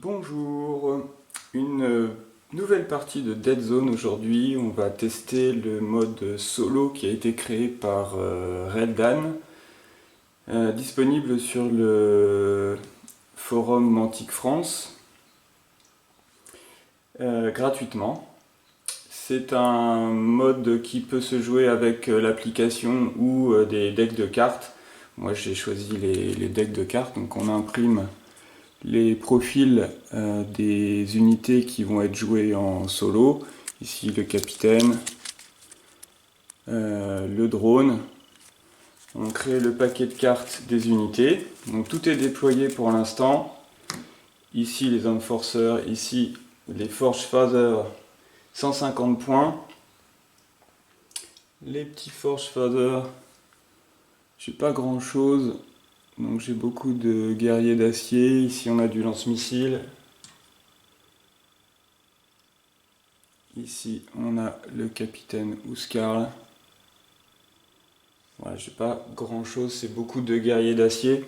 Bonjour, une nouvelle partie de Dead Zone aujourd'hui. On va tester le mode solo qui a été créé par Reldan, disponible sur le forum Mantic France, gratuitement. C'est un mode qui peut se jouer avec l'application ou des decks de cartes. Moi j'ai choisi les decks de cartes, donc on imprime les profils des unités qui vont être jouées en solo. Ici le capitaine, le drone. On crée le paquet de cartes des unités. Donc tout est déployé pour l'instant. Ici les Enforcers, ici les Forge Father, 150 points. Les petits Forge Father, j'ai pas grand chose. Donc j'ai beaucoup de guerriers d'acier. Ici on a du lance-missile. Ici on a le capitaine Ouskarl. Voilà, j'ai pas grand chose, c'est beaucoup de guerriers d'acier.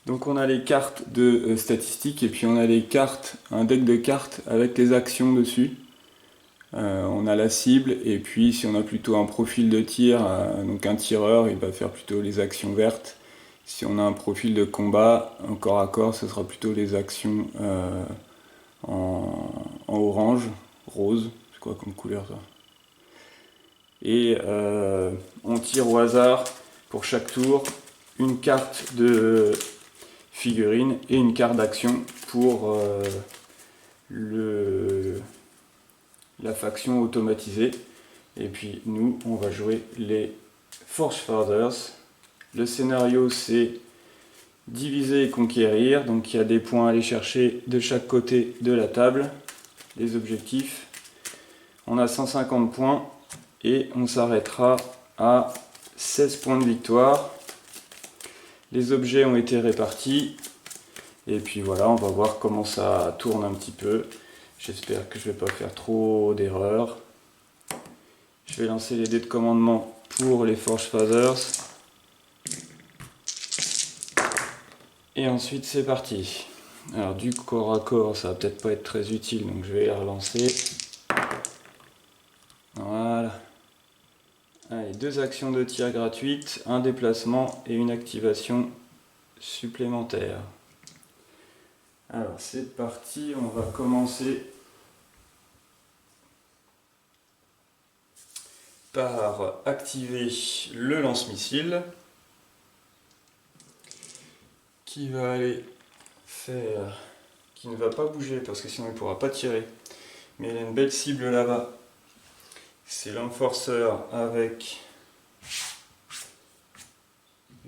Donc on a les cartes de statistiques et puis on a les cartes, un deck de cartes avec les actions dessus. On a la cible et puis si on a plutôt un profil de tir, donc un tireur, il va faire plutôt les actions vertes. Si on a un profil de combat, en corps à corps, ce sera plutôt les actions en orange, rose, c'est quoi comme couleur ça? Et on tire au hasard pour chaque tour une carte de figurine et une carte d'action pour la faction automatisée. Et puis nous, on va jouer les Forge Fathers. Le scénario, c'est diviser et conquérir. Donc il y a des points à aller chercher de chaque côté de la table. Les objectifs. On a 150 points et on s'arrêtera à 16 points de victoire. Les objets ont été répartis. Et puis voilà, on va voir comment ça tourne un petit peu. J'espère que je ne vais pas faire trop d'erreurs. Je vais lancer les dés de commandement pour les Forge Fathers. Et ensuite c'est parti. Alors du corps à corps, ça va peut-être pas être très utile, donc je vais les relancer. Voilà. Allez, 2 actions de tir gratuites, un déplacement et une activation supplémentaire. Alors c'est parti, on va commencer par activer le lance-missile qui va aller faire, qui ne va pas bouger parce que sinon il ne pourra pas tirer, mais il a une belle cible là-bas. C'est l'enforcer avec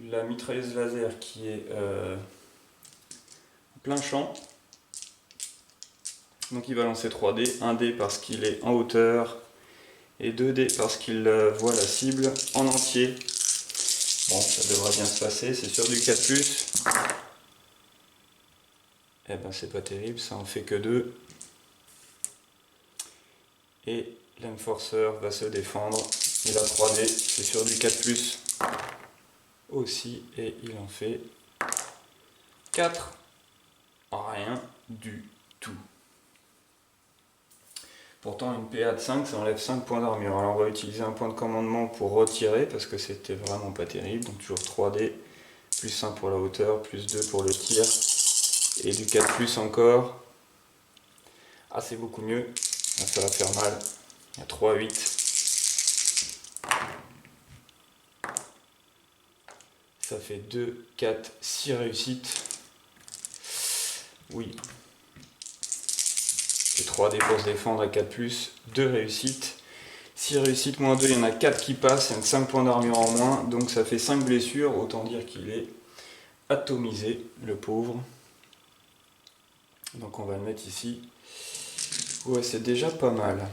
la mitrailleuse laser qui est en plein champ. Donc il va lancer 3 dés, 1 dé parce qu'il est en hauteur et 2 dés parce qu'il voit la cible en entier. Bon, ça devrait bien se passer, c'est sur du 4+. Eh ben c'est pas terrible, ça en fait que 2. Et l'enforcer va se défendre. Il a 3D, c'est sur du 4+. Aussi, et il en fait 4. Rien du tout. Pourtant une PA de 5, ça enlève 5 points d'armure. Alors on va utiliser un point de commandement pour retirer, parce que c'était vraiment pas terrible. Donc toujours 3D, plus 1 pour la hauteur, plus 2 pour le tir, et du 4+ encore. Ah, c'est beaucoup mieux. Là, ça va faire mal. Il y a 3, 8. Ça fait 2, 4, 6 réussites. Oui. Et 3D pour se défendre à 4+, 2 réussites. 6 réussites moins 2, il y en a 4 qui passent, il y a 5 points d'armure en moins, donc ça fait 5 blessures, autant dire qu'il est atomisé, le pauvre. Donc on va le mettre ici. Ouais, c'est déjà pas mal.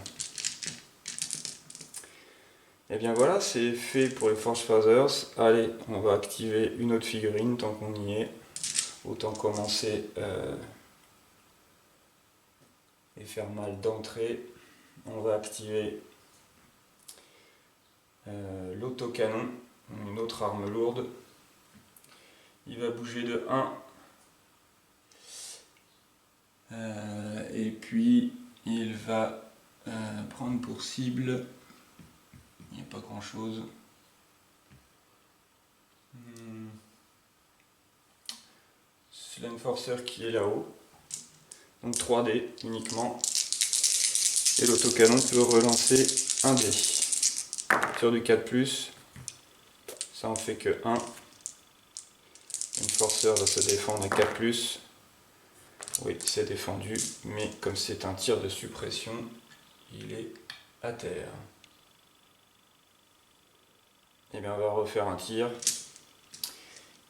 Et bien voilà, c'est fait pour les Forge Fathers. Allez, on va activer une autre figurine tant qu'on y est. Autant commencer et faire mal d'entrée. On va activer l'autocanon, une autre arme lourde. Il va bouger de 1. Et puis il va prendre pour cible, il n'y a pas grand chose. C'est l'enforcer qui est là-haut, donc 3D uniquement, et l'autocanon peut relancer un dé. Sur du 4+, ça en fait que 1. L'enforcer va se défendre à 4+. Oui, c'est défendu, mais comme c'est un tir de suppression, il est à terre. Et bien on va refaire un tir.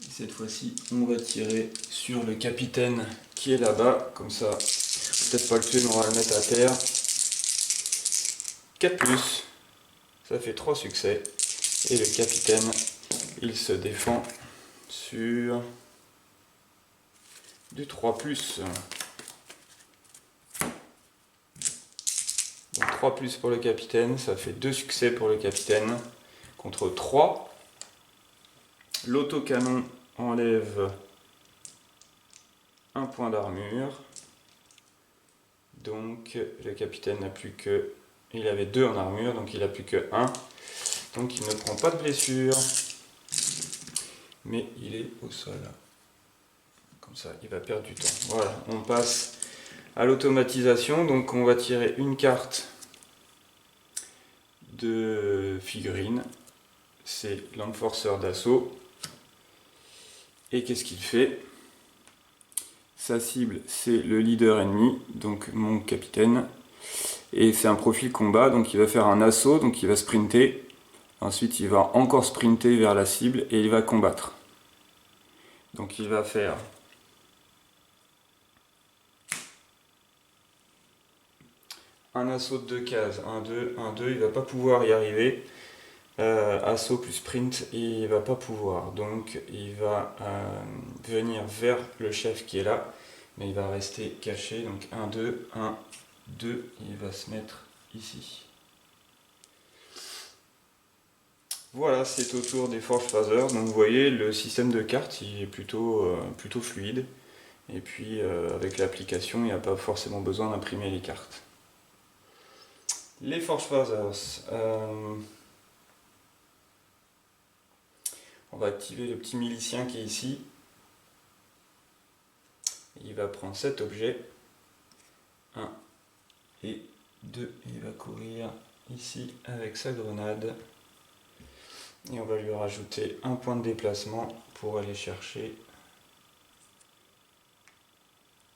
Et cette fois-ci, on va tirer sur le capitaine qui est là-bas, comme ça, peut-être pas le tuer, mais on va le mettre à terre. 4+, ça fait 3 succès. Et le capitaine, il se défend sur du 3+. Donc 3+ pour le capitaine, ça fait 2 succès pour le capitaine, contre 3. L'autocanon enlève 1 point d'armure. Donc le capitaine n'a plus que... Il avait 2 en armure, donc il n'a plus que 1. Donc il ne prend pas de blessure. Mais il est au sol. Comme ça, il va perdre du temps. Voilà, on passe à l'automatisation. Donc on va tirer une carte de figurine. C'est l'enforcer d'assaut. Et qu'est-ce qu'il fait? Sa cible, c'est le leader ennemi, donc mon capitaine. Et c'est un profil combat, donc il va faire un assaut, donc il va sprinter. Ensuite, il va encore sprinter vers la cible et il va combattre. Donc il va faire un assaut de 2 cases, 1, 2, 1, 2, il ne va pas pouvoir y arriver. Assaut plus sprint, il ne va pas pouvoir. Donc il va venir vers le chef qui est là, mais il va rester caché. Donc 1, 2, 1, 2, il va se mettre ici. Voilà, c'est au tour des Forge Phasers. Donc vous voyez, le système de cartes il est plutôt fluide. Et puis avec l'application, il n'y a pas forcément besoin d'imprimer les cartes. Les Forge Phasers. On va activer le petit milicien qui est ici. Il va prendre cet objet. 1 et 2. Il va courir ici avec sa grenade. Et on va lui rajouter un point de déplacement pour aller chercher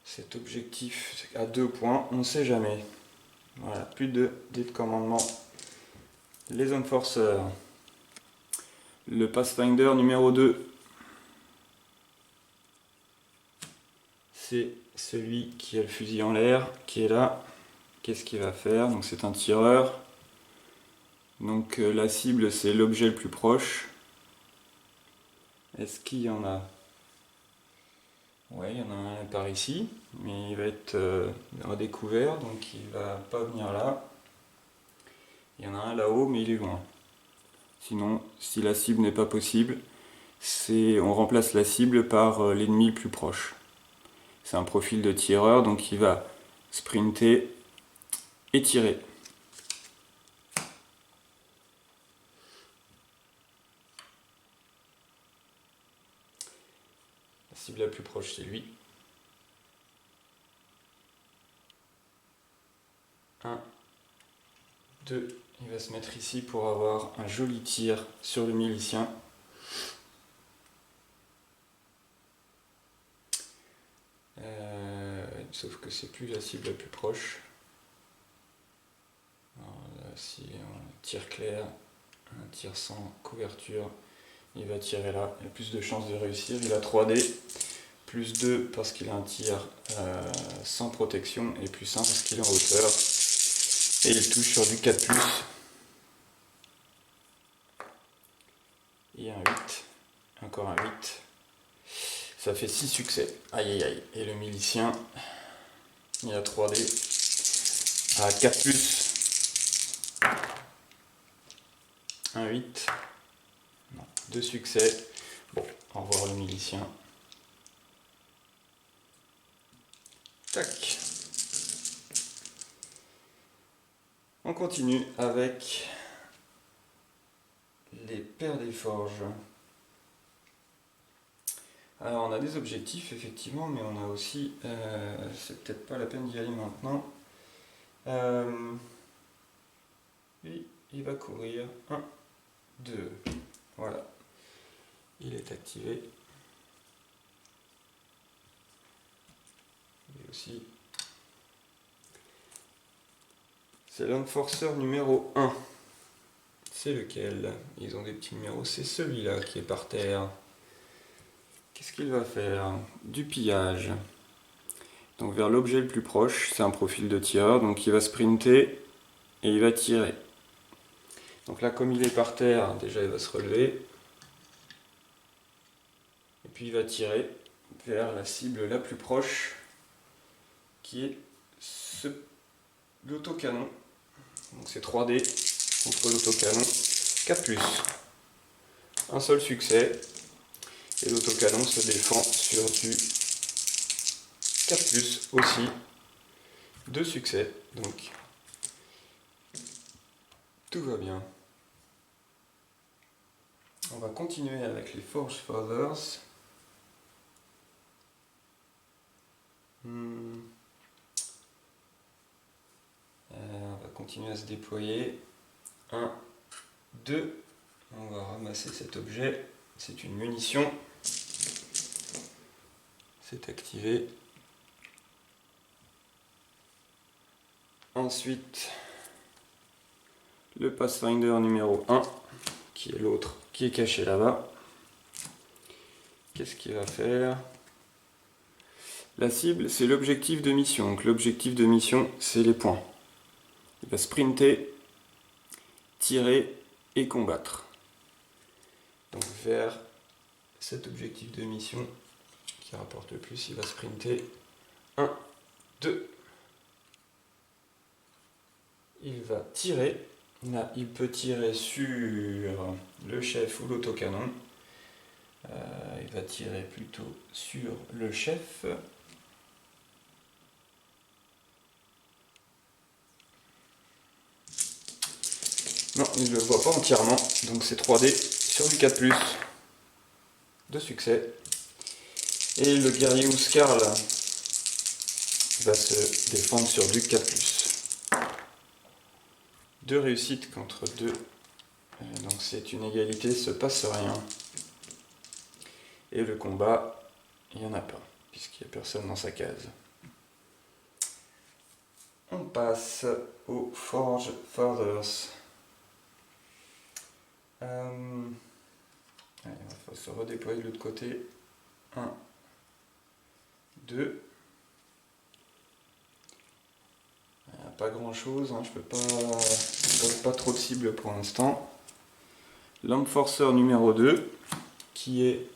cet objectif à 2 points. On ne sait jamais. Voilà, plus de dés de commandement. Les enforcers. Le Pathfinder numéro 2. C'est celui qui a le fusil en l'air, qui est là. Qu'est-ce qu'il va faire? Donc c'est un tireur. Donc la cible c'est l'objet le plus proche. Est-ce qu'il y en a? Ouais, il y en a un par ici, mais il va être redécouvert, donc il va pas venir là. Il y en a un là-haut, mais il est loin. Sinon, si la cible n'est pas possible, on remplace la cible par l'ennemi le plus proche. C'est un profil de tireur, donc il va sprinter et tirer. La cible la plus proche, c'est lui. 1, 2, il va se mettre ici pour avoir un joli tir sur le milicien. Sauf que c'est plus la cible la plus proche. Alors là, si on tire clair, un tir sans couverture, il va tirer là. Il a plus de chances de réussir. Il a 3D, plus 2 parce qu'il a un tir sans protection, et plus 1 parce qu'il est en hauteur. Et il touche sur du 4+. Et un 8. Encore un 8. Ça fait 6 succès. Aïe aïe aïe. Et le milicien, il a 3D à 4+. Un 8. Non, 2 succès. Bon, au revoir le milicien. Tac. On continue avec les paires des forges. Alors on a des objectifs effectivement, mais on a aussi, c'est peut-être pas la peine d'y aller maintenant. Lui, il va courir 1, 2, voilà, il est activé. Et aussi, c'est l'enforceur numéro 1. C'est lequel? Ils ont des petits numéros, c'est celui-là qui est par terre. Qu'est-ce qu'il va faire? Du pillage. Donc vers l'objet le plus proche, c'est un profil de tireur, donc il va sprinter et il va tirer. Donc là, comme il est par terre, déjà il va se relever. Et puis il va tirer vers la cible la plus proche, qui est l'autocanon. Donc c'est 3D contre l'autocanon 4+. Un seul succès. Et l'autocanon se défend sur du 4+, aussi. 2 succès. Donc tout va bien. On va continuer avec les Forge Fathers. On va continuer à se déployer. 1, 2. On va ramasser cet objet. C'est une munition. C'est activé. Ensuite, le Pathfinder numéro 1, qui est l'autre, qui est caché là-bas. Qu'est-ce qu'il va faire? La cible, c'est l'objectif de mission. Donc l'objectif de mission, c'est les points. Il va sprinter, tirer et combattre. Donc vers cet objectif de mission qui rapporte le plus, il va sprinter. 1, 2. Il va tirer. Là, il peut tirer sur le chef ou l'autocanon. Il va tirer plutôt sur le chef. Non, il ne le voit pas entièrement, donc c'est 3D sur du 4+. 2 succès. Et le guerrier Ouskarl va se défendre sur du 4+. 2 réussites contre 2. Donc c'est une égalité, il ne se passe rien. Et le combat, il n'y en a pas, puisqu'il n'y a personne dans sa case. On passe aux Forge Fathers. Il va se redéployer de l'autre côté. 1, 2. Pas grand chose, hein, je peux pas trop de cible pour l'instant. L'enforceur numéro 2, qui est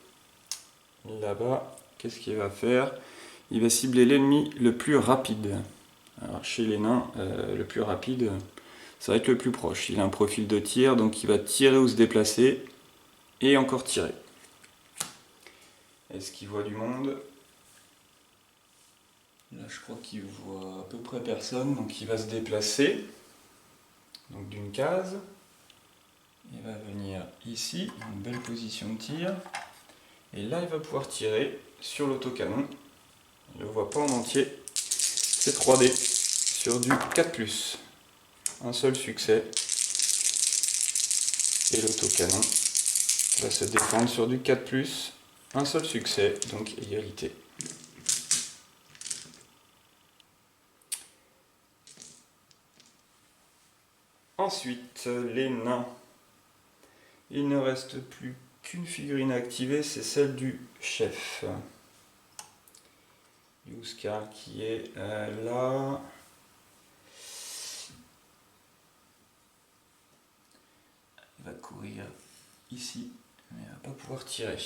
là-bas, qu'est-ce qu'il va faire? Il va cibler l'ennemi le plus rapide. Alors chez les nains, le plus rapide, ça va être le plus proche. Il a un profil de tir, donc il va tirer ou se déplacer, et encore tirer. Est-ce qu'il voit du monde? Là je crois qu'il voit à peu près personne, donc il va se déplacer donc d'une case. Il va venir ici, une belle position de tir. Et là il va pouvoir tirer sur l'autocanon. Il ne le voit pas en entier. C'est 3D sur du 4+. Un seul succès. Et l'autocanon va se défendre sur du 4+. Un seul succès, donc égalité. Ensuite, les nains. Il ne reste plus qu'une figurine activée, c'est celle du chef. Ouskarl qui est là. Il va courir ici, mais il ne va pas pouvoir tirer.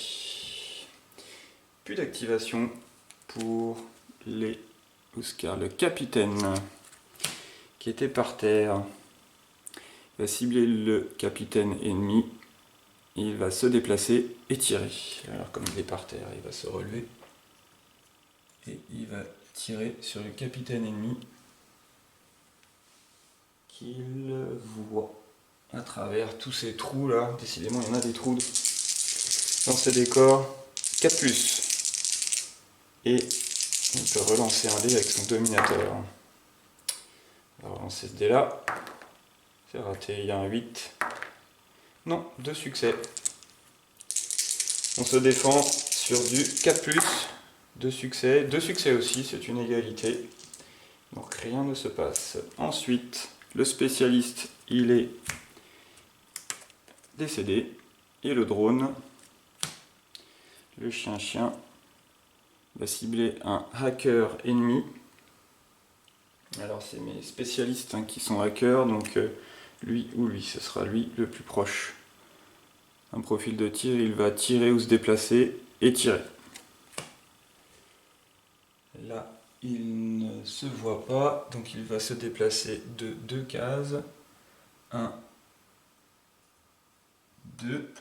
Plus d'activation pour les Ouskarl. Le capitaine qui était par terre. Il va cibler le capitaine ennemi. Il va se déplacer et tirer. Alors comme il est par terre, il va se relever. Et il va tirer sur le capitaine ennemi qu'il voit à travers tous ces trous là. Décidément, il y en a des trous dans ce décor. 4+. Et on peut relancer un dé avec son dominateur. On va relancer ce dé là. C'est raté, il y a un 8. Non, 2 succès. On se défend sur du 4+, 2 succès. 2 succès aussi, c'est une égalité. Donc rien ne se passe. Ensuite, le spécialiste, il est décédé. Et le drone, le chien-chien, va cibler un hacker ennemi. Alors c'est mes spécialistes qui sont hackers, donc lui ou lui, ce sera lui le plus proche. Un profil de tir, il va tirer ou se déplacer et tirer. Là, il ne se voit pas, donc il va se déplacer de 2 cases. 1, 2.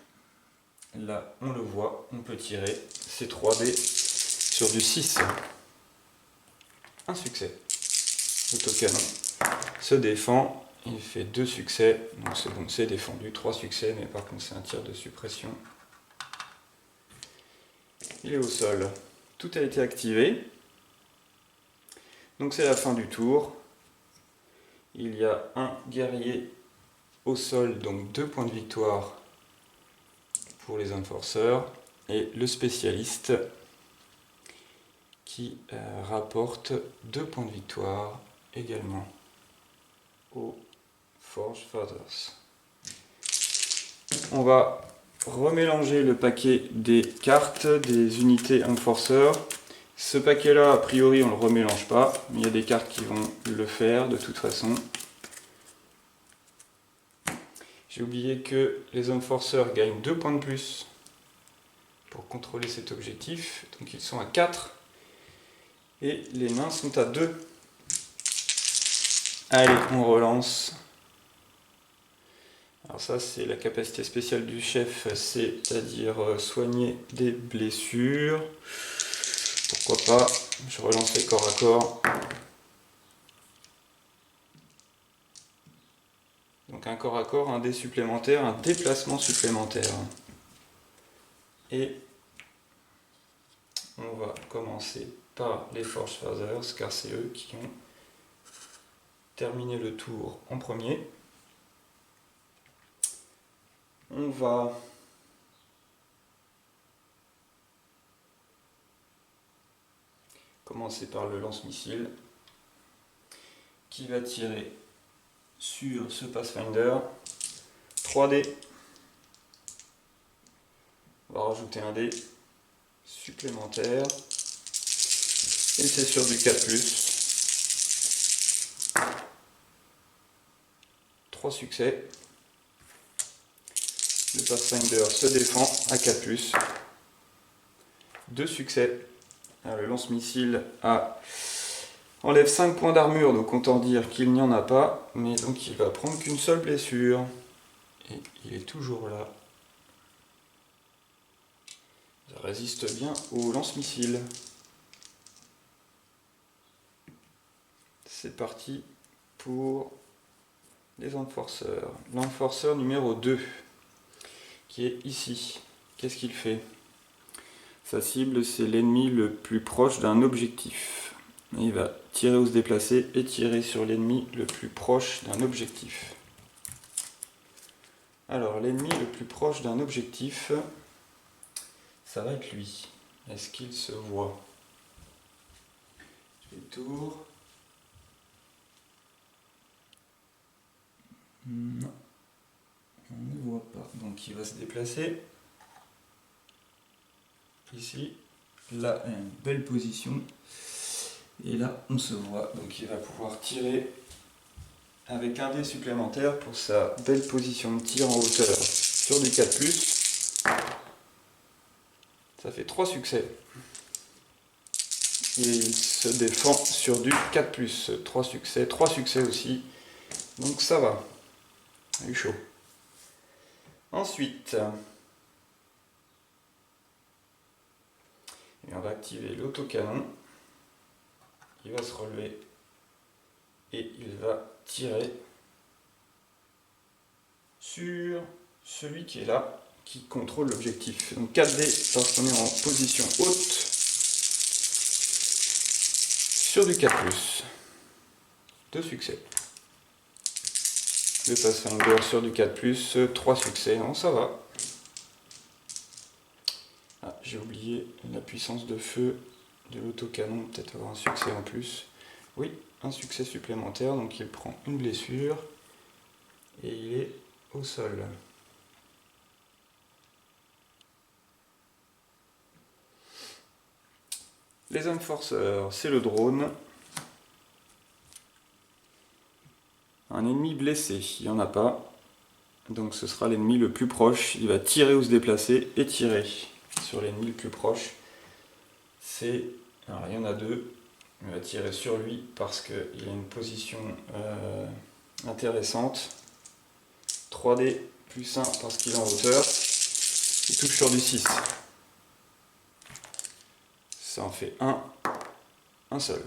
Là, on le voit, on peut tirer. C'est 3D sur du 6. Un succès. L'autocanon se défend. Il fait 2 succès, donc c'est bon, c'est défendu. 3 succès, mais par contre c'est un tir de suppression. Il est au sol. Tout a été activé. Donc c'est la fin du tour. Il y a un guerrier au sol, donc 2 points de victoire pour les enforceurs. Et le spécialiste qui rapporte 2 points de victoire également aux Forge Fathers. On va remélanger le paquet des cartes des unités enforceurs. Ce paquet là, a priori on ne le remélange pas, mais il y a des cartes qui vont le faire de toute façon. J'ai oublié que les enforceurs gagnent 2 points de plus pour contrôler cet objectif, donc ils sont à 4 et les nains sont à 2. Allez, on relance. Alors ça c'est la capacité spéciale du chef, c'est-à-dire soigner des blessures. Pourquoi pas, je relance les corps à corps. Donc un corps à corps, un dé supplémentaire, un déplacement supplémentaire. Et on va commencer par les Forge Fathers, car c'est eux qui ont terminé le tour en premier. On va commencer par le lance-missile qui va tirer sur ce Pathfinder. 3D. On va rajouter un dé supplémentaire. Et c'est sur du 4+. 3 succès. Le Pathfinder se défend à 4+. 2 succès. Alors, le lance-missile enlève 5 points d'armure, donc autant dire qu'il n'y en a pas, mais donc il va prendre qu'une seule blessure. Et il est toujours là. Ça résiste bien au lance-missile. C'est parti pour les enforceurs. L'enforceur numéro 2, qui est ici. Qu'est-ce qu'il fait? Sa cible, c'est l'ennemi le plus proche d'un objectif. Et il va tirer ou se déplacer et tirer sur l'ennemi le plus proche d'un objectif. Alors, l'ennemi le plus proche d'un objectif, ça va être lui. Est-ce qu'il se voit? Je fais le tour. Non, on ne voit pas. Donc il va se déplacer. Ici, là, une belle position. Et là, on se voit. Donc il va pouvoir tirer avec un dé supplémentaire pour sa belle position de tir en hauteur sur du 4+. Ça fait 3 succès. Et il se défend sur du 4+. 3 succès, 3 succès aussi. Donc ça va. Il a eu chaud. Ensuite, et on va activer l'autocanon. il va se relever et il va tirer sur celui qui est là, qui contrôle l'objectif. Donc 4D parce qu'on est en position haute sur du 4+. 2 succès. Le Pathfinder sur du 4+, 3 succès. Non, ça va. Ah, j'ai oublié la puissance de feu de l'autocanon, peut-être avoir un succès en plus. Oui, un succès supplémentaire, donc il prend une blessure et il est au sol. Les enforceurs, c'est le drone. Un ennemi blessé, il n'y en a pas. Donc ce sera l'ennemi le plus proche. Il va tirer ou se déplacer et tirer sur l'ennemi le plus proche. Alors il y en a 2. Il va tirer sur lui parce qu'il a une position intéressante. 3D plus 1 parce qu'il est en hauteur. Il touche sur du 6. Ça en fait un seul.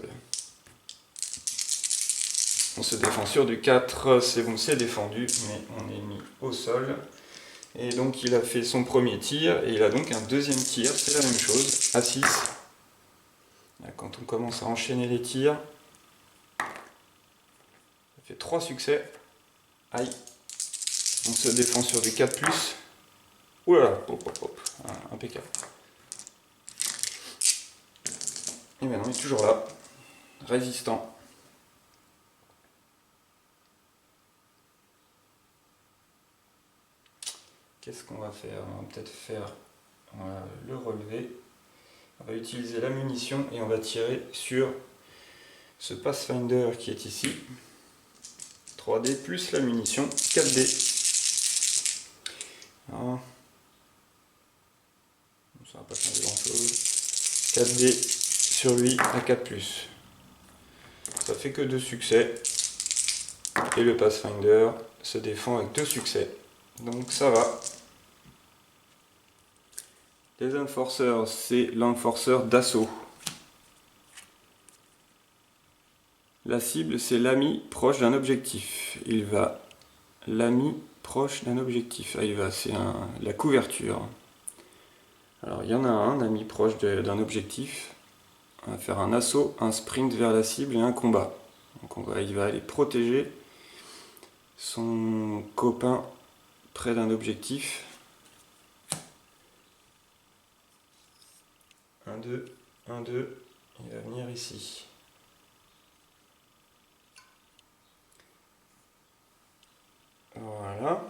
On se défend sur du 4, c'est bon, c'est défendu, mais on est mis au sol. Et donc il a fait son premier tir, et il a donc un deuxième tir, c'est la même chose, à 6. Là, quand on commence à enchaîner les tirs, ça fait 3 succès. Aïe. On se défend sur du 4+. Ouh là là, hop, hop, hop. Impeccable. Et maintenant il est toujours là, résistant. Qu'est-ce qu'on va faire? On va peut-être le relever. On va utiliser la munition et on va tirer sur ce Pathfinder qui est ici. 3D plus la munition, 4D. Alors, ça va pas changer grand chose. 4D sur lui à 4+. Ça fait que 2 succès. Et le Pathfinder se défend avec 2 succès. Donc ça va. Les enforceurs, c'est l'enforceur d'assaut. La cible, c'est l'ami proche d'un objectif. Il va l'ami proche d'un objectif. Ah, il va, c'est la couverture. Alors, il y en a un ami proche d'un objectif. On va faire un assaut, un sprint vers la cible et un combat. Donc, il va aller protéger son copain près d'un objectif. 1, 2, 1, 2. Il va venir ici. Voilà.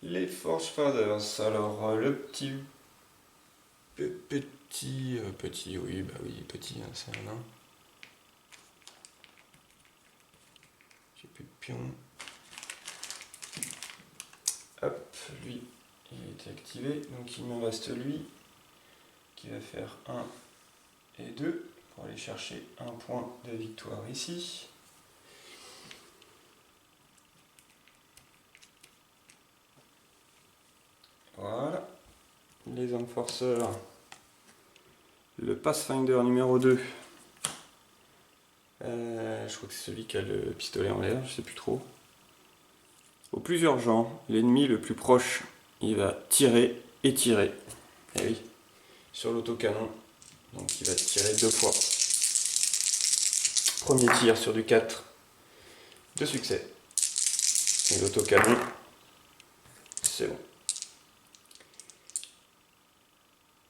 Les Forge Fathers. Alors, le petit, oui, bah oui, petit, hein, c'est un nain. J'ai plus de pion. Hop, lui, il a été activé, donc il me reste lui, qui va faire 1 et 2, pour aller chercher un point de victoire ici. Voilà, les enforceurs, le Pathfinder numéro 2, je crois que c'est celui qui a le pistolet en l'air, je sais plus trop. Au plus urgent, l'ennemi le plus proche, il va tirer et tirer, et oui, sur l'autocanon, donc il va tirer 2 fois. Premier tir sur du 4, 2 succès, et l'autocanon, c'est bon.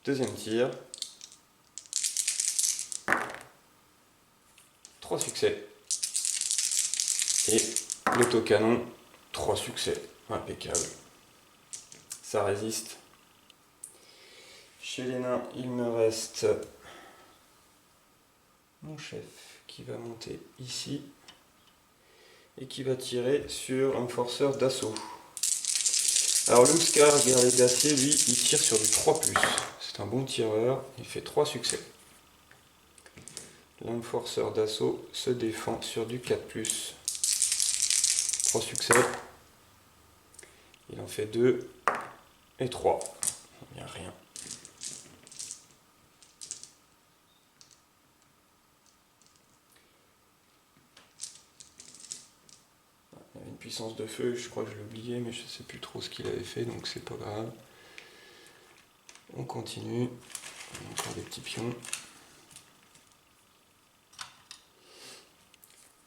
Deuxième tir. 3 succès. Et l'autocanon, 3 succès. Impeccable. Ça résiste. Chez les nains, il me reste mon chef qui va monter ici et qui va tirer sur un forceur d'assaut. Alors le Huskar, guerrier d'acier, lui, il tire sur du 3+. C'est un bon tireur, il fait 3 succès. L'enforceur d'assaut se défend sur du 4+. 3 succès. Il en fait 2 et 3. Il n'y a rien. puissance de feu, je crois que je l'ai oublié, mais je ne sais plus trop ce qu'il avait fait, donc c'est pas grave. On continue, encore des petits pions.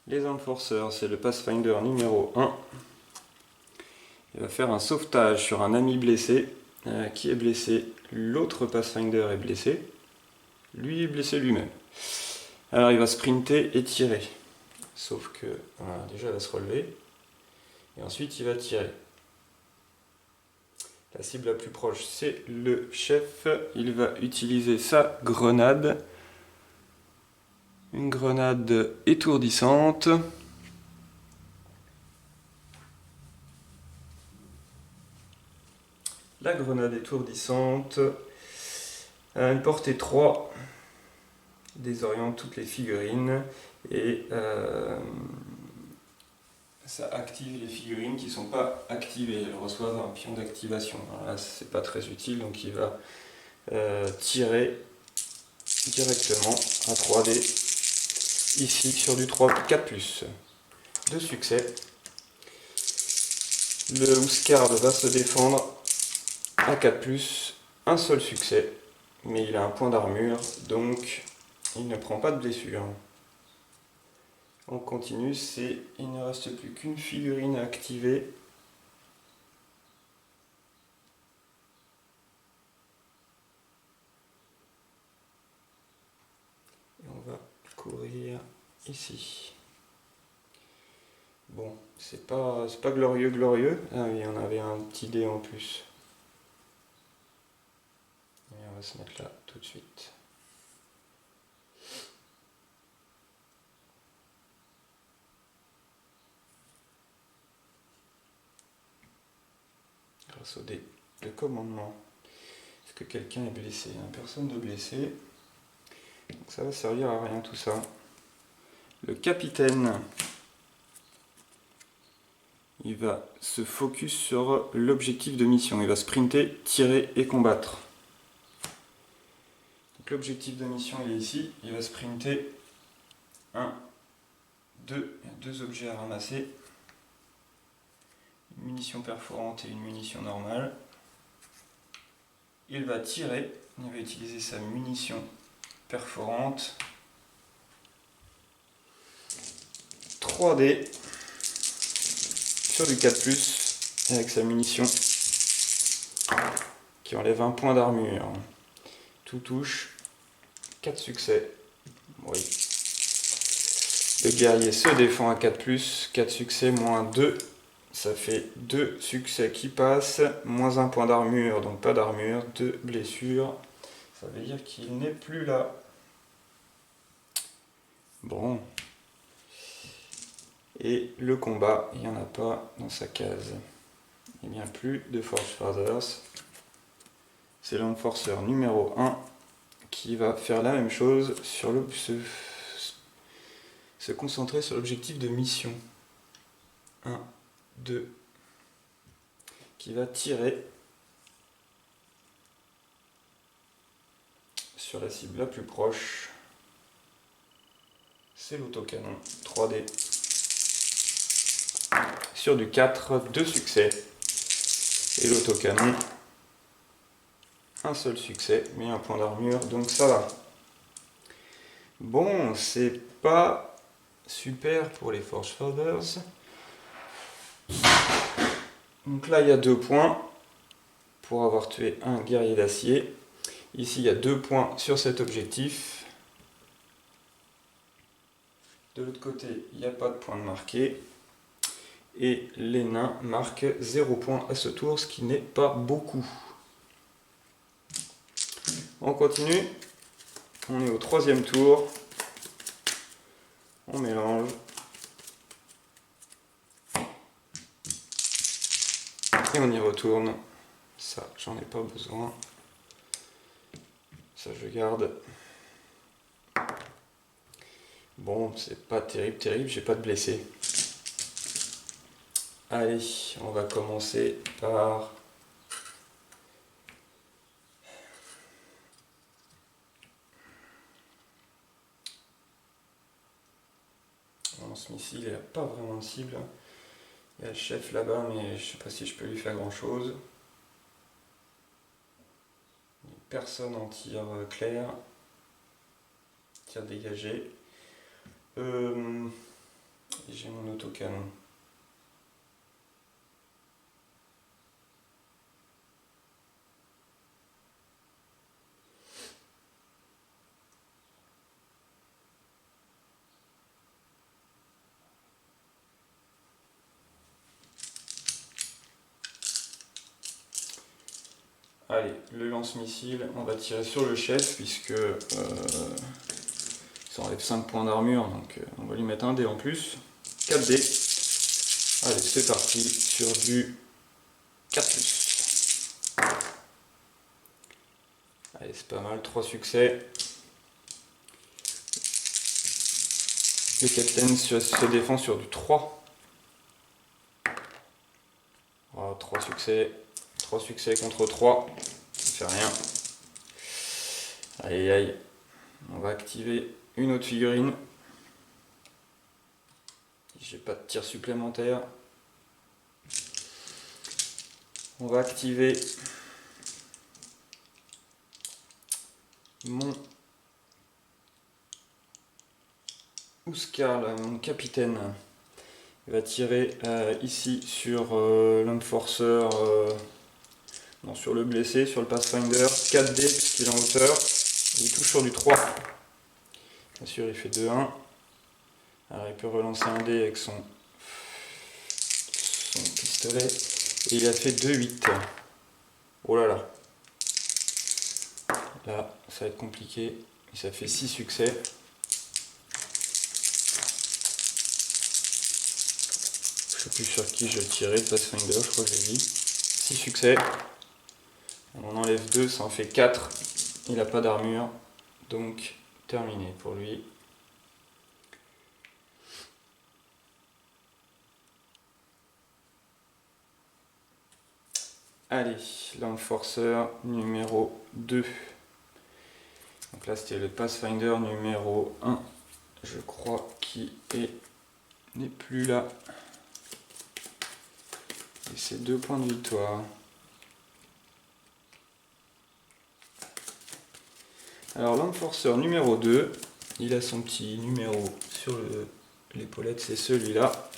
Les Enforcers, c'est le Pathfinder numéro 1. Il va faire un sauvetage sur un ami blessé. Qui est blessé? L'autre Pathfinder est blessé. Lui est blessé lui-même. Alors il va sprinter et tirer. Sauf que, voilà, déjà il va se relever. Et ensuite il va tirer. La cible la plus proche, c'est le chef. Il va utiliser sa grenade. Une grenade étourdissante. La grenade étourdissante a une portée 3. Désoriente toutes les figurines. Et ça active les figurines qui ne sont pas activées. Elles reçoivent un pion d'activation. Là, c'est pas très utile, donc il va tirer directement à 3D ici sur du 4+. De succès. Le Huskard va se défendre à 4+, un seul succès, mais il a un point d'armure, donc il ne prend pas de blessure. On continue, il ne reste plus qu'une figurine à activer. Et on va courir ici. Bon, c'est pas glorieux. Ah oui, on avait un petit dé en plus. Et on va se mettre là tout de suite. Grâce au dé de commandement. Est-ce que quelqu'un est blessé? Personne de blessé. Donc ça va servir à rien tout ça. Le capitaine, il va se focus sur l'objectif de mission. Il va sprinter, tirer et combattre. L'objectif de mission il est ici. Il va sprinter. 1, 2. Il y a 2 objets à ramasser. Une munition perforante et une munition normale. Il va tirer. Il va utiliser sa munition perforante. 3D sur du 4+, avec sa munition qui enlève un point d'armure. Tout touche, 4 succès. Oui. Le guerrier se défend à 4+, 4 succès moins 2, ça fait 2 succès qui passent, moins 1 point d'armure, donc pas d'armure, 2 blessures. Ça veut dire qu'il n'est plus là. Bon. Et le combat, il n'y en a pas dans sa case. Il n'y a plus de Forge Fathers. C'est l'Enforcer numéro 1 qui va faire la même chose, sur se concentrer sur l'objectif de mission. 1, 2. Qui va tirer sur la cible la plus proche. C'est l'autocanon 3D. Sur du 4, 2 succès. Et l'autocanon, un seul succès, mais un point d'armure, donc ça va. Bon, c'est pas super pour les Forge Fathers. Donc là, il y a 2 points pour avoir tué un guerrier d'acier. Ici, il y a 2 points sur cet objectif. De l'autre côté, il n'y a pas de point de marqué. Et les nains marquent 0 points à ce tour, ce qui n'est pas beaucoup. On continue. On est au 3e tour. On mélange. Et on y retourne. Ça, j'en ai pas besoin. Ça, je garde. Bon, c'est pas terrible, j'ai pas de blessés. Allez, on va commencer par... Ce missile, il n'a pas vraiment de cible. Il y a le chef là-bas, mais je sais pas si je peux lui faire grand chose. Personne en tir clair. Tir dégagé. J'ai mon autocanon. Allez, le lance-missile, on va tirer sur le chef puisque ça enlève 5 points d'armure, donc on va lui mettre un dé en plus. 4 dés. Allez, c'est parti sur du 4+. Allez, c'est pas mal, 3 succès. Le capitaine se défend sur du 3. Oh, 3 succès. 3 succès contre 3. Ça fait rien. Aïe aïe. On va activer une autre figurine. J'ai pas de tir supplémentaire. On va activer mon Ouscar, mon capitaine. Il va tirer ici sur l'Enforcer, non, sur le blessé, sur le Pathfinder. 4 dés puisqu'il est en hauteur. Il touche sur du 3. Bien sûr, il fait 2-1. Alors il peut relancer un dé avec son pistolet. Et il a fait 2-8. Oh là là. Là, ça va être compliqué. Et ça fait 6 succès. Je sais plus sur qui je tirais, Pathfinder, je crois que j'ai dit. 6 succès. On en enlève 2, ça en fait 4. Il n'a pas d'armure. Donc, terminé pour lui. Allez, l'Enforcer numéro 2. Donc là, c'était le Pathfinder numéro 1. Je crois qu'il n'est plus là. Et c'est 2 points de victoire. Alors l'Enforcer numéro 2, il a son petit numéro sur l'épaulette, c'est celui-là.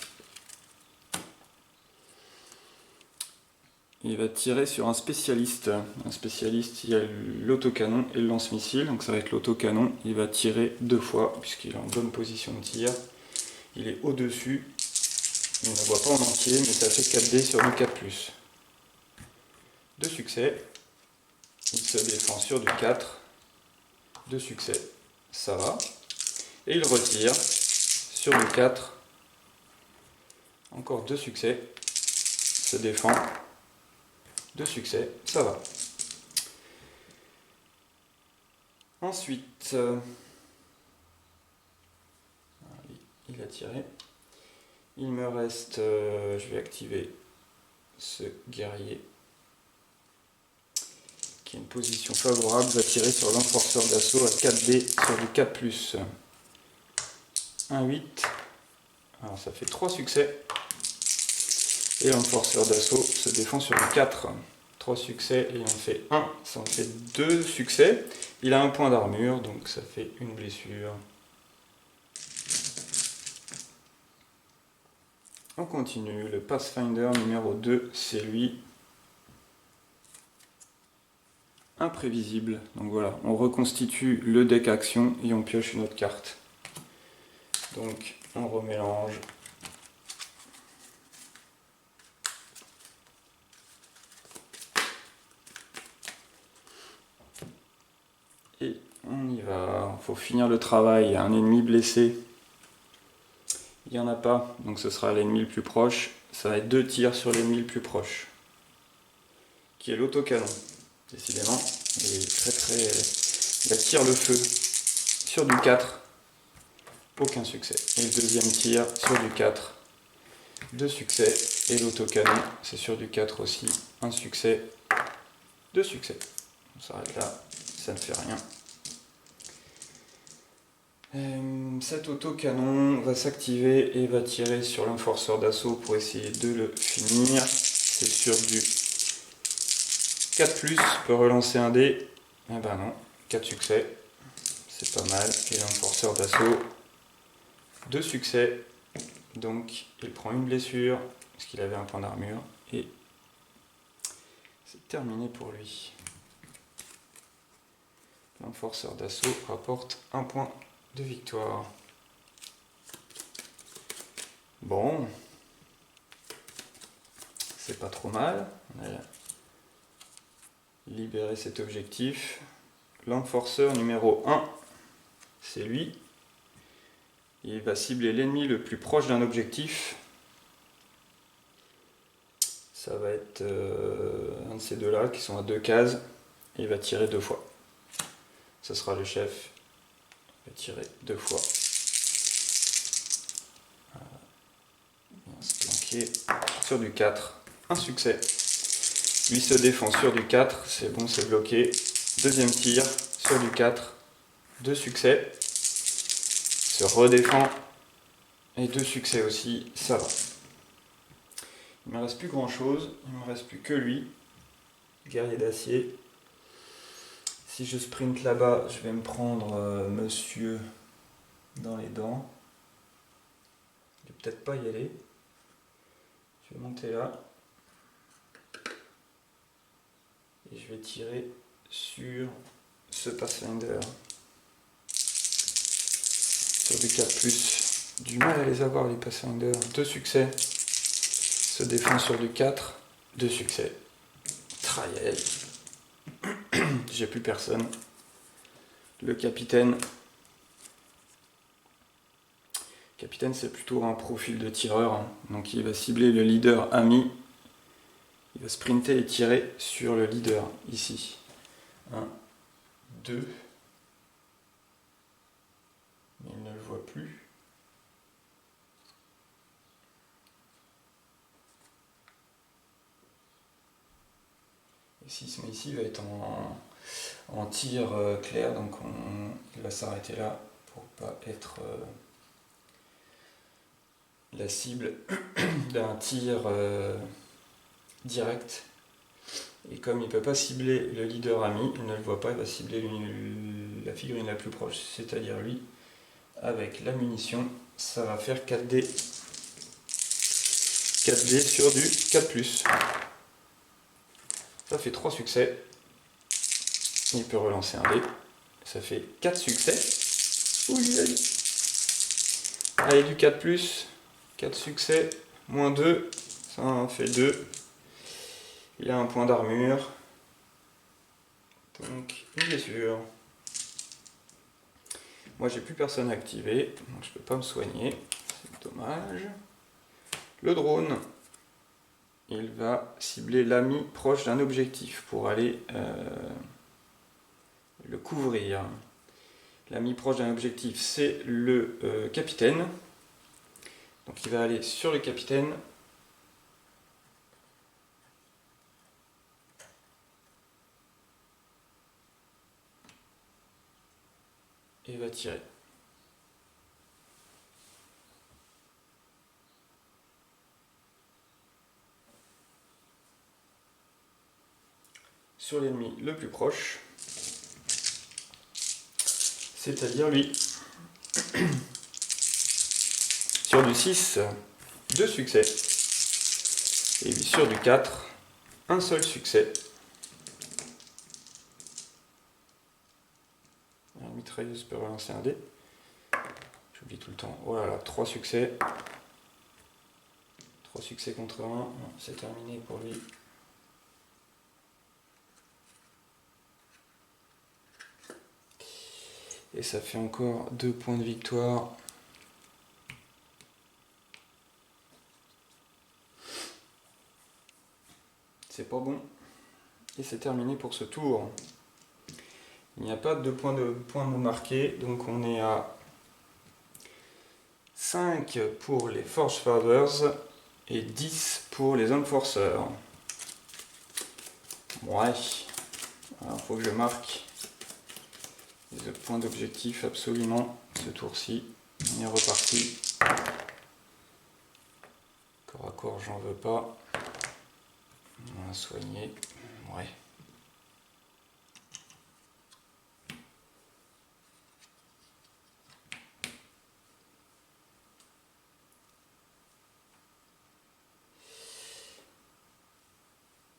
Il va tirer sur un spécialiste. Un spécialiste, il y a l'autocanon et le lance-missile. Donc ça va être l'autocanon. Il va tirer 2 fois puisqu'il est en bonne position de tir. Il est au-dessus. Il ne la voit pas en entier, mais ça fait 4 dés sur du 4+. 2 succès. Il se défend sur du 4. 2 succès. Ça va. Et il retire sur du 4. Encore 2 succès. Se défend. 2 succès. Ça va. Ensuite, il a tiré. Il me reste, je vais activer ce guerrier qui a une position favorable, va tirer sur l'enforceur d'assaut à 4 dés sur du 4+. 1, 8. Alors ça fait 3 succès. Et l'enforceur d'assaut se défend sur du 4. 3 succès et il en fait 1. Ça en fait 2 succès. Il a un point d'armure, donc ça fait une blessure. On continue. Le Pathfinder numéro 2, c'est lui. Imprévisible. Donc voilà, on reconstitue le deck action et on pioche une autre carte. Donc on remélange. Et on y va. Il faut finir le travail. Il y a un ennemi blessé. Il n'y en a pas, donc ce sera l'ennemi le plus proche. Ça va être 2 tirs sur l'ennemi le plus proche. Qui est l'autocanon. Décidément, il est très. Il attire le feu sur du 4, aucun succès. Et le deuxième tir sur du 4, 2 succès. Et l'autocanon, c'est sur du 4 aussi, 1 succès, 2 succès. On s'arrête là, ça ne fait rien. Cet autocanon va s'activer et va tirer sur l'enforceur d'assaut pour essayer de le finir. C'est sur du 4+, je peux relancer un dé. Eh ben non, 4 succès, c'est pas mal. Et l'enforceur d'assaut, 2 succès. Donc il prend une blessure, parce qu'il avait un point d'armure. Et c'est terminé pour lui. L'enforceur d'assaut rapporte un point de victoire. Bon, c'est pas trop mal. On a libéré cet objectif. L'enforceur numéro 1, c'est lui. Il va cibler l'ennemi le plus proche d'un objectif. Ça va être un de ces deux-là qui sont à 2 cases. Et il va tirer 2 fois. Ce sera le chef. Il va tirer 2 fois. Il va se planquer sur du 4. Un succès. Lui se défend sur du 4. C'est bon, c'est bloqué. Deuxième tir sur du 4. 2 succès. Se redéfend. Et 2 succès aussi. Ça va. Il ne me reste plus grand chose. Il ne me reste plus que lui. Guerrier d'acier. Si je sprint là-bas, je vais me prendre monsieur dans les dents. Je vais peut-être pas y aller. Je vais monter là. Et je vais tirer sur ce Pathfinder. Sur du 4+. Du mal à les avoir les Pathfinder. 2 succès. Se défend sur du 4. 2 succès. Trial. J'ai plus personne. Le capitaine. Capitaine, c'est plutôt un profil de tireur. Hein. Donc il va cibler le leader ami. Il va sprinter et tirer sur le leader, ici. 1, 2. Mais il ne le voit plus. Et s'il se met ici, il va être en tir clair. Donc il va s'arrêter là pour pas être la cible d'un tir direct. Et comme il ne peut pas cibler le leader ami, il ne le voit pas, il va cibler la figurine la plus proche, c'est-à-dire lui. Avec la munition, ça va faire 4D. 4D sur du 4+. Ça fait 3 succès. Il peut relancer un dé. Ça fait 4 succès. Allez, du 4+. 4 succès. Moins 2. Ça en fait 2. Il a un point d'armure. Donc, une blessure. Moi, j'ai plus personne activé. Donc, je peux pas me soigner. C'est dommage. Le drone. Il va cibler l'ami proche d'un objectif pour aller le couvrir. L'ami proche d'un objectif, c'est le capitaine. Donc il va aller sur le capitaine. Et va tirer. Sur l'ennemi le plus proche, c'est-à-dire lui. Sur du 6, 2 succès. Et lui sur du 4, un seul succès. La mitrailleuse peut relancer un dé. J'oublie tout le temps. Oh là là, 3 succès. 3 succès contre 1. C'est terminé pour lui. Et ça fait encore 2 points de victoire. C'est pas bon. Et c'est terminé pour ce tour. Il n'y a pas de points de marqués, donc on est à 5 pour les Forgefathers et 10 pour les Enforcers. Ouais, alors faut que je marque Le point d'objectif absolument, ce tour-ci. On est reparti. Corps à corps, j'en veux pas. On va soigner. Ouais.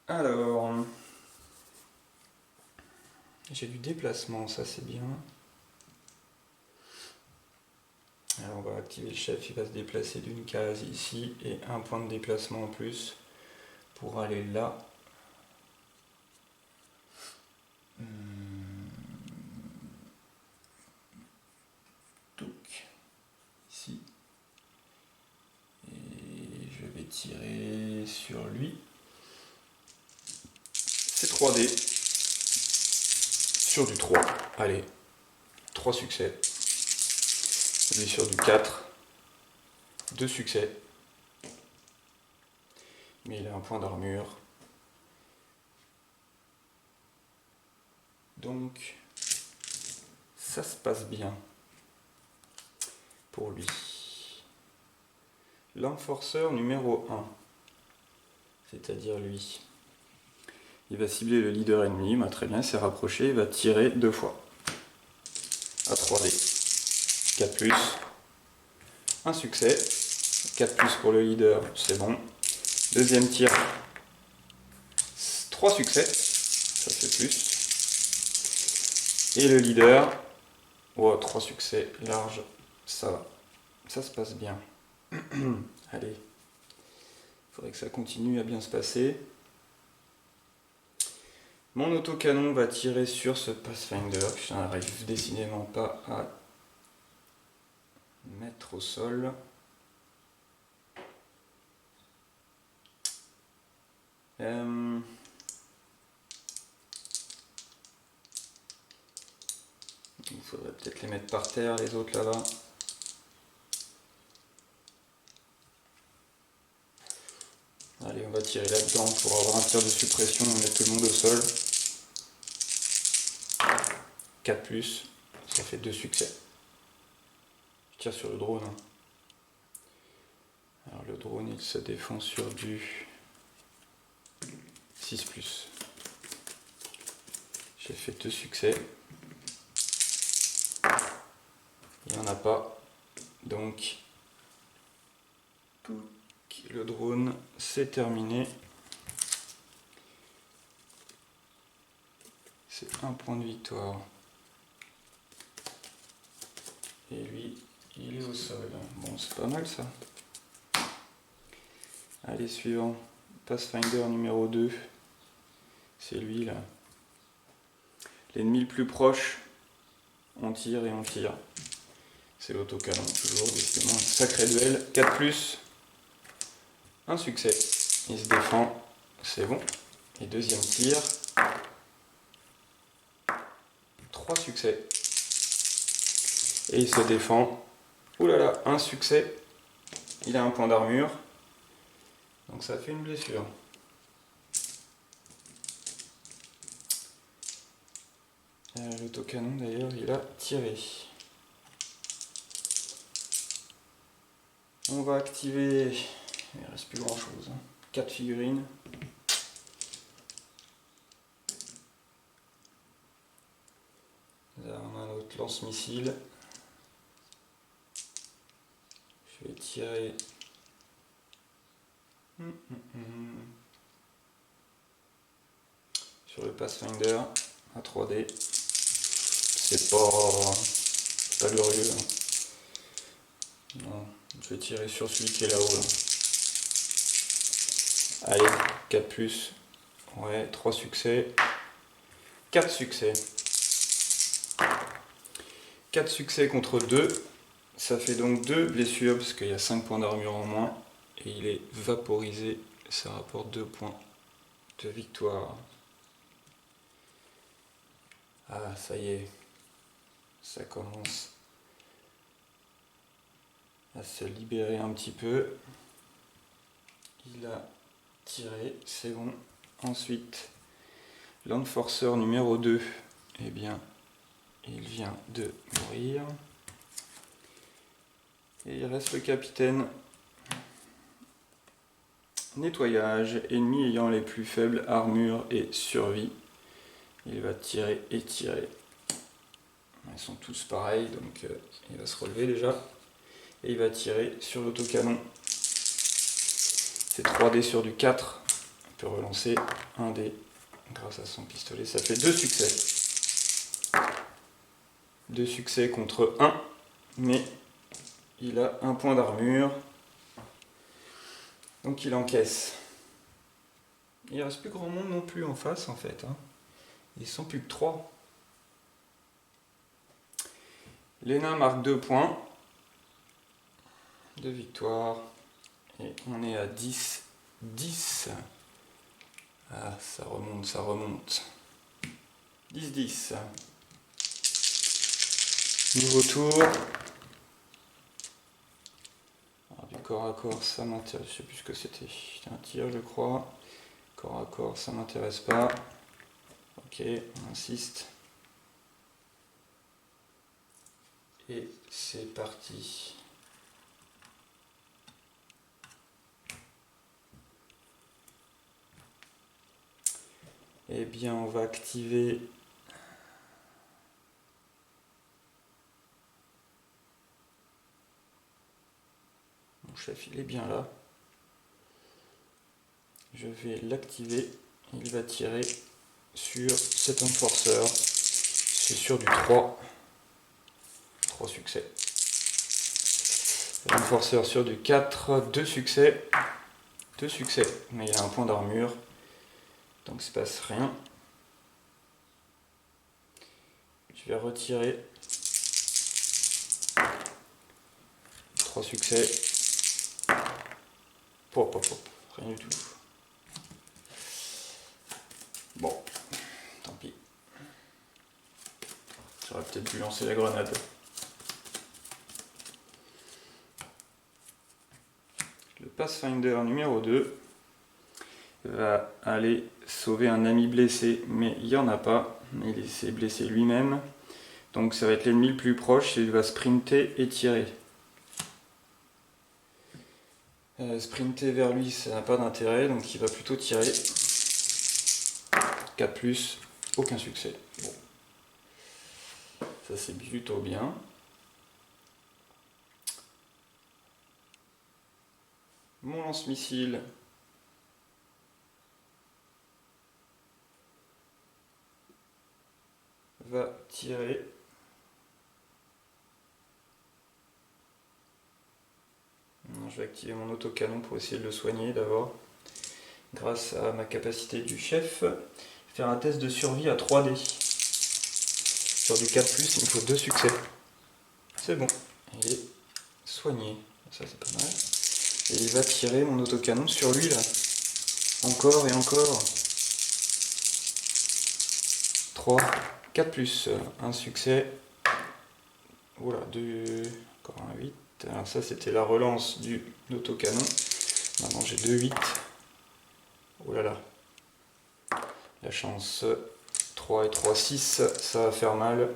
Alors, j'ai du déplacement, ça c'est bien. Alors on va activer le chef, il va se déplacer d'une case ici et un point de déplacement en plus pour aller là. Donc, ici. Et je vais tirer sur lui. C'est 3D. Sur du 3. Allez, 3 succès. Lui sur du 4. 2 succès. Mais il a un point d'armure. Donc, ça se passe bien pour lui. L'enforceur numéro 1, c'est-à-dire lui. Il va cibler le leader ennemi, bah, très bien, il s'est rapproché, il va tirer 2 fois. À 3D. 4+, un succès. 4+ pour le leader, c'est bon. Deuxième tir, 3 succès, ça fait plus. Et le leader, oh, 3 succès, large, ça va. Ça se passe bien. Allez, il faudrait que ça continue à bien se passer. Mon autocanon va tirer sur ce Pathfinder, que je n'arrive décidément pas à mettre au sol. Il faudrait peut-être les mettre par terre, les autres là-bas. Allez, on va tirer là-dedans pour avoir un tir de suppression et mettre tout le monde au sol. 4+, ça fait 2 succès. Je tire sur le drone. Alors le drone, il se défend sur du 6+. J'ai fait 2 succès. Il n'y en a pas. Donc, le drone, c'est terminé. C'est un point de victoire. Et lui, il est au sol. Bon, c'est pas mal ça. Allez, suivant. Pathfinder numéro 2. C'est lui là. L'ennemi le plus proche, on tire et on tire. C'est l'autocanon, toujours, décidément. Un sacré duel. 4+, un succès. Il se défend, c'est bon. Et deuxième tir. 3 succès. Et il se défend. Ouh là là, un succès. Il a un point d'armure. Donc ça fait une blessure. L'autocanon d'ailleurs, il a tiré. On va activer. Il ne reste plus grand chose. 4 figurines. Là, on a un autre lance-missile. Je vais tirer. Sur le Pathfinder à 3D. C'est pas glorieux. Hein. Non, je vais tirer sur celui qui est là-haut. Là. Allez, 4+. Ouais, 3 succès. 4 succès. 4 succès contre 2. Ça fait donc 2 blessures, parce qu'il y a 5 points d'armure en moins. Et il est vaporisé. Ça rapporte 2 points de victoire. Ah, ça y est. Ça commence à se libérer un petit peu. Il a tiré, c'est bon. Ensuite, l'enforceur numéro 2, eh bien, il vient de mourir. Et il reste le capitaine. Nettoyage, ennemi ayant les plus faibles armures et survie. Il va tirer et tirer. Ils sont tous pareils, donc il va se relever déjà. Et il va tirer sur l'autocanon. C'est 3 dés sur du 4. Il peut relancer un dé grâce à son pistolet. Ça fait 2 succès. 2 succès contre 1. Mais il a 1 point d'armure. Donc il encaisse. Il ne reste plus grand monde non plus en face en fait. Ils sont plus que 3. Les nains marquent 2 points de victoire. Et on est à 10. 10. Ah, ça remonte, ça remonte. 10-10. Nouveau tour. Alors, du corps à corps, ça m'intéresse. Je sais plus ce que c'était. C'était un tir, je crois. Corps à corps, ça m'intéresse pas. Ok, on insiste. Et c'est parti. Eh bien, on va activer mon chef, il est bien là. Je vais l'activer. Il va tirer sur cet enforceur. C'est sur du 3. 3 succès. L'enforceur sur du 4. 2 succès. 2 succès. Mais il a un point d'armure. Donc il ne se passe rien. Je vais retirer 3 succès. Pop, pop, pop. Rien du tout. Bon, tant pis. J'aurais peut-être dû lancer la grenade. Le Pathfinder numéro 2 va aller sauver un ami blessé, mais il n'y en a pas. Il s'est blessé lui-même. Donc ça va être l'ennemi le plus proche et il va sprinter et tirer. Sprinter vers lui, ça n'a pas d'intérêt, donc il va plutôt tirer. 4+, aucun succès. Bon. Ça c'est plutôt bien. Mon lance-missile va tirer. Je vais activer mon autocanon pour essayer de le soigner d'abord. Grâce à ma capacité du chef, faire un test de survie à 3D. Sur du 4+, il me faut 2 succès. C'est bon, il est soigné. Ça c'est pas mal. Et il va tirer mon autocanon sur lui là. Encore et encore. 3, 4+, un succès. Oula, 2, encore un 8. Alors ça c'était la relance du autocanon. Maintenant j'ai 2 8. Oh là là. La chance. 3 et 3, 6. Ça va faire mal.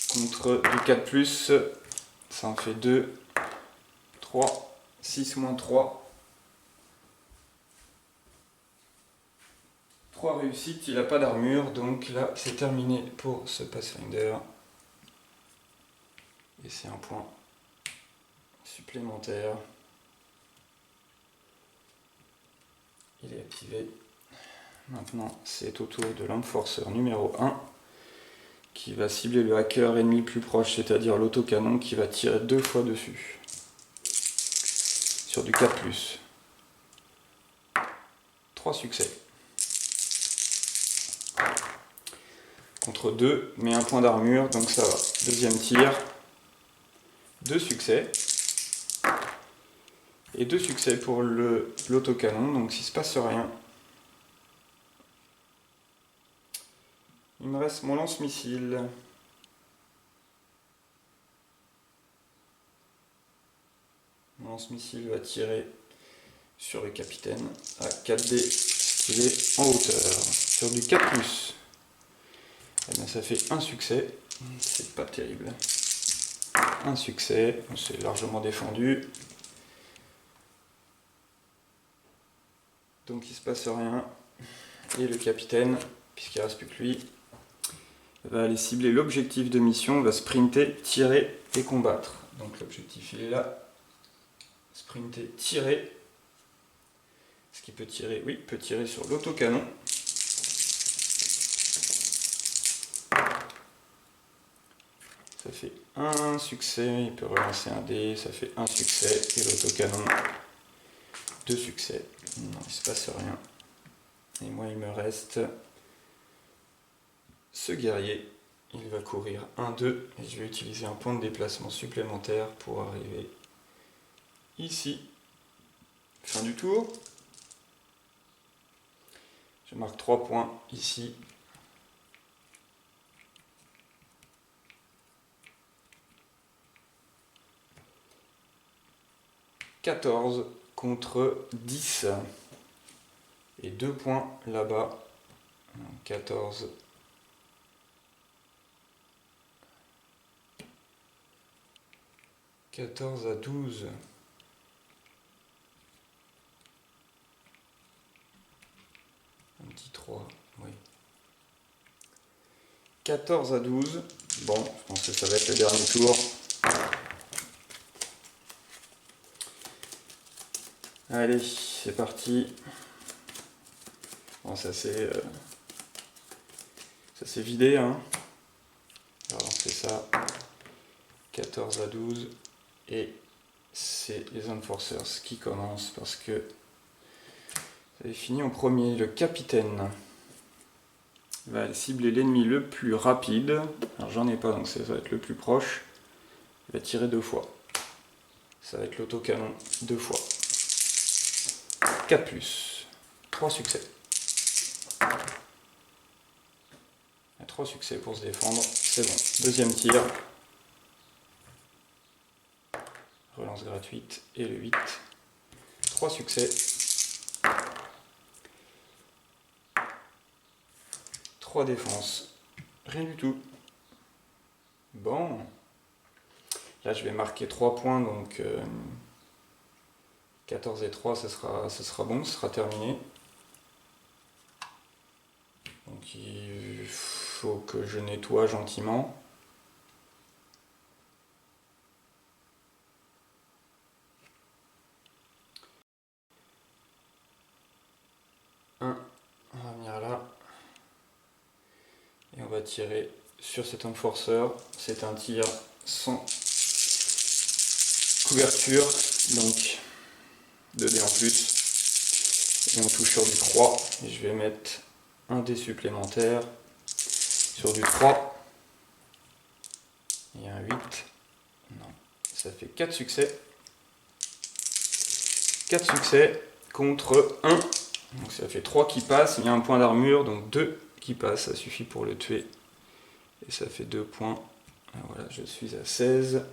Contre du 4+, ça en fait 2. 3. 6 moins 3. 3 réussites, il n'a pas d'armure, donc là c'est terminé pour ce Pathfinder. Et c'est un point supplémentaire. Il est activé. Maintenant c'est au tour de l'enforceur numéro 1 qui va cibler le hacker ennemi plus proche, c'est-à-dire l'autocanon qui va tirer 2 fois dessus. Sur du 4+. 3 succès. Contre 2, mais un point d'armure, donc ça va. Deuxième tir. 2 succès. Et 2 succès pour l'autocanon, donc s'il ne se passe rien. Il me reste mon lance-missile. Mon lance-missile va tirer sur le capitaine à 4D, ce il est en hauteur. Sur du 4+, eh bien, ça fait un succès. C'est pas terrible. Un succès, c'est largement défendu. Donc il ne se passe rien. Et le capitaine, puisqu'il ne reste plus que lui, va aller cibler l'objectif de mission, va sprinter, tirer et combattre. Donc l'objectif il est là. Sprinter, tirer. Est-ce qu'il peut tirer? Oui, il peut tirer sur l'autocanon. Ça fait un succès, il peut relancer un dé, ça fait un succès, et l'autocanon, 2 succès. Non, il ne se passe rien. Et moi, il me reste ce guerrier. Il va courir 1-2, et je vais utiliser un point de déplacement supplémentaire pour arriver ici. Fin du tour. Je marque 3 points ici. « 14 contre 10. Et 2 points là-bas. 14. « 14 à 12. Un petit 3, oui. 14 à 12. Bon, je pense que ça va être le dernier tour. Allez, c'est parti. Bon, ça s'est vidé, hein. Alors, c'est ça. 14 à 12. Et c'est les Enforcers qui commencent parce que vous avez fini en premier. Le capitaine va cibler l'ennemi le plus rapide. Alors j'en ai pas, donc ça va être le plus proche. Il va tirer 2 fois. Ça va être l'autocanon 2 fois. 4+. 3 succès. 3 succès pour se défendre. C'est bon. Deuxième tir. Relance gratuite. Et le 8. 3 succès. 3 défenses. Rien du tout. Bon. Là, je vais marquer 3 points, donc 14 et 3, ce sera bon, ce sera terminé. Donc il faut que je nettoie gentiment. On va venir là. Et on va tirer sur cet enforcer. C'est un tir sans couverture, donc 2 dés en plus. Et on touche sur du 3. Et je vais mettre un dé supplémentaire sur du 3. Et un 8. Non, ça fait 4 succès. 4 succès contre 1. Donc ça fait 3 qui passent. Il y a un point d'armure, donc 2 qui passent. Ça suffit pour le tuer. Et ça fait 2 points. Et voilà, je suis à 16.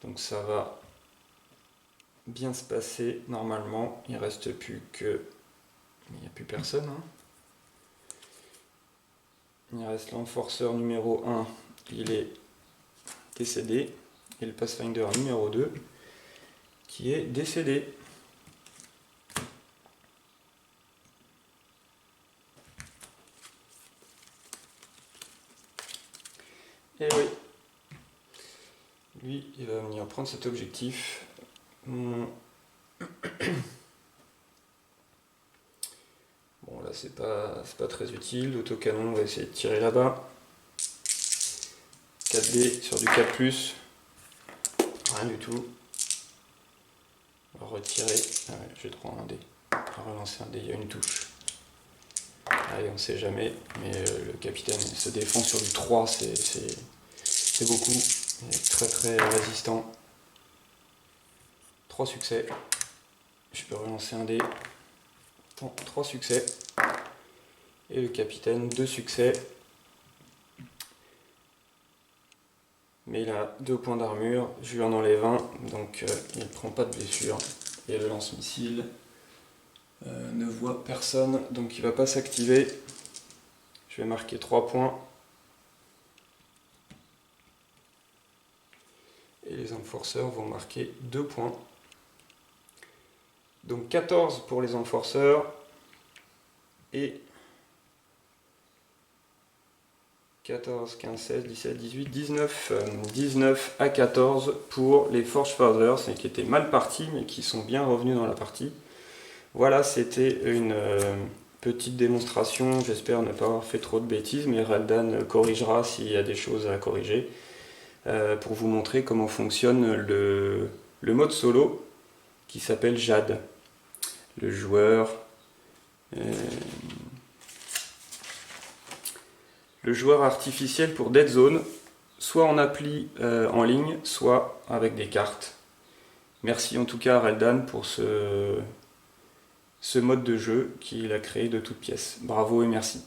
Donc ça va bien se passer normalement. Il ne reste plus que... Il n'y a plus personne. Hein. Il reste l'enforcer numéro 1. Il est décédé. Et le Pathfinder numéro 2 qui est décédé. Et oui. Lui, il va venir prendre cet objectif. Bon, là, c'est pas très utile. L'autocanon, on va essayer de tirer là-bas. 4D sur du 4+. Rien du tout. On va retirer. Ah ouais, je vais prendre un dé. On va relancer un dé, il y a une touche. Allez, on sait jamais. Mais le capitaine se défend sur du 3, c'est beaucoup. Il est très très résistant. 3 succès. Je peux relancer un dé. 3 succès. Et le capitaine, 2 succès. Mais il a 2 points d'armure. Je lui en enlève un. Donc il ne prend pas de blessure. Et le lance-missile ne voit personne, donc il ne va pas s'activer. Je vais marquer 3 points. Et les enforceurs vont marquer 2 points. Donc 14 pour les enforceurs et 14, 15, 16, 17, 18, 19 à 14 pour les Forge Fathers, et qui étaient mal partis mais qui sont bien revenus dans la partie. Voilà, c'était une petite démonstration, j'espère ne pas avoir fait trop de bêtises, mais Reldan corrigera s'il y a des choses à corriger, pour vous montrer comment fonctionne le mode solo qui s'appelle Jade. Le joueur artificiel pour Dead Zone, soit en appli en ligne, soit avec des cartes. Merci en tout cas à Reldan pour ce mode de jeu qu'il a créé de toutes pièces. Bravo et merci.